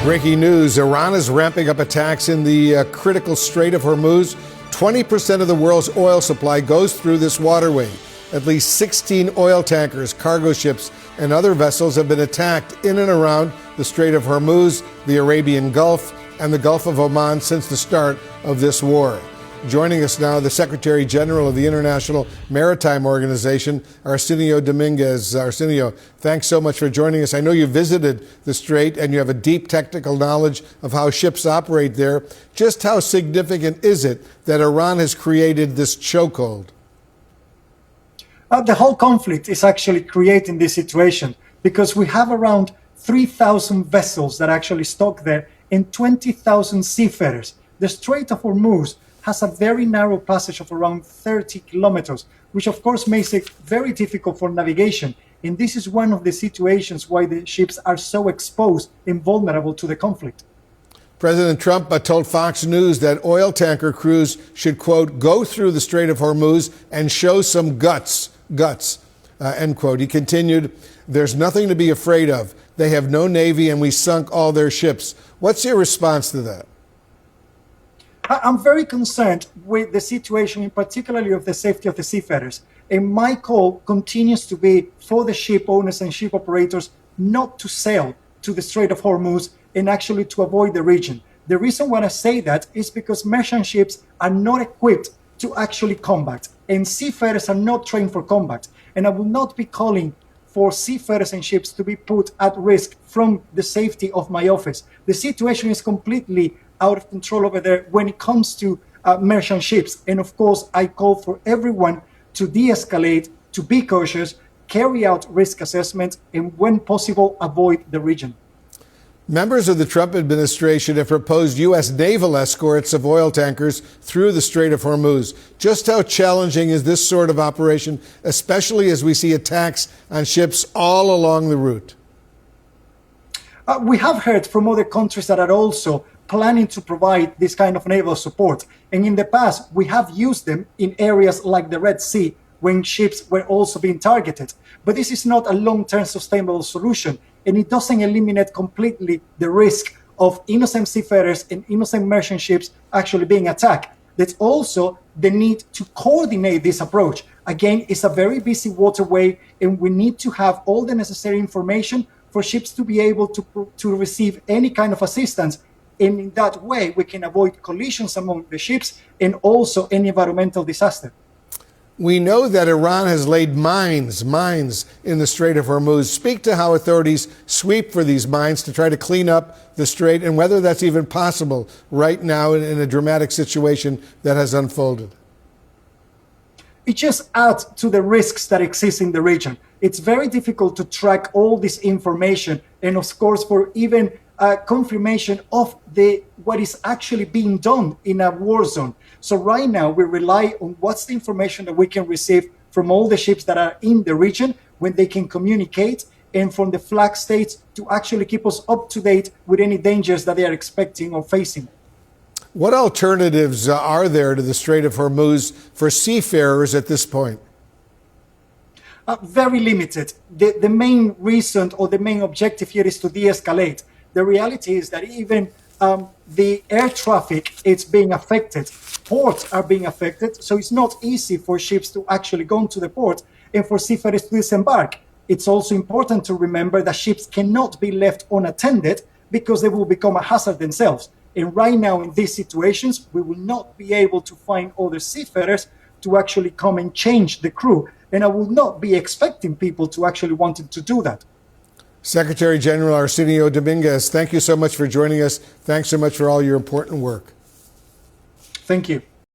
Breaking news, Iran is ramping up attacks in the critical Strait of Hormuz. 20% of the world's oil supply goes through this waterway. At least 16 oil tankers, cargo ships, and other vessels have been attacked in and around the Strait of Hormuz, the Arabian Gulf, and the Gulf of Oman since the start of this war. Joining us now, the Secretary General of the International Maritime Organization, Arsenio Dominguez. Arsenio, thanks so much for joining us. I know you visited the Strait and you have a deep technical knowledge of how ships operate there. Just how significant is it that Iran has created this chokehold? The whole conflict is actually creating this situation because we have around 3,000 vessels that actually stock there and 20,000 seafarers. The Strait of Hormuz has a very narrow passage of around 30 kilometers, which of course makes it very difficult for navigation. And this is one of the situations why the ships are so exposed and vulnerable to the conflict. President Trump told Fox News that oil tanker crews should, quote, go through the Strait of Hormuz and show some guts, end quote. He continued, there's nothing to be afraid of. They have no navy and we sunk all their ships. What's your response to that? I'm very concerned with the situation, particularly of the safety of the seafarers. And my call continues to be for the ship owners and ship operators not to sail to the Strait of Hormuz and actually to avoid the region. The reason why I say that is because merchant ships are not equipped to actually combat, and seafarers are not trained for combat. And I will not be calling for seafarers and ships to be put at risk from the safety of my office. The situation is completely out of control over there when it comes to merchant ships. And of course, I call for everyone to de-escalate, to be cautious, carry out risk assessment, and when possible, avoid the region. Members of the Trump administration have proposed U.S. naval escorts of oil tankers through the Strait of Hormuz. Just how challenging is this sort of operation, especially as we see attacks on ships all along the route? We have heard from other countries that are also planning to provide this kind of naval support. And in the past, we have used them in areas like the Red Sea when ships were also being targeted. But this is not a long-term sustainable solution, and it doesn't eliminate completely the risk of innocent seafarers and innocent merchant ships actually being attacked. There's also the need to coordinate this approach. Again, it's a very busy waterway, and we need to have all the necessary information for ships to be able to receive any kind of assistance. And in that way, we can avoid collisions among the ships and also any environmental disaster. We know that Iran has laid mines in the Strait of Hormuz. Speak to how authorities sweep for these mines to try to clean up the strait and whether that's even possible right now in a dramatic situation that has unfolded. It just adds to the risks that exist in the region. It's very difficult to track all this information and, of course, for even confirmation of what is actually being done in a war zone. So right now we rely on what's the information that we can receive from all the ships that are in the region when they can communicate, and from the flag states to actually keep us up to date with any dangers that they are expecting or facing. What alternatives are there to the Strait of Hormuz for seafarers at this point? Very limited. The main reason or the main objective here is to de-escalate. The reality is that even the air traffic is being affected. Ports are being affected, so it's not easy for ships to actually go into the port and for seafarers to disembark. It's also important to remember that ships cannot be left unattended because they will become a hazard themselves. And right now in these situations, we will not be able to find other seafarers to actually come and change the crew. And I will not be expecting people to actually wanting to do that. Secretary General Arsenio Dominguez, thank you so much for joining us. Thanks so much for all your important work. Thank you.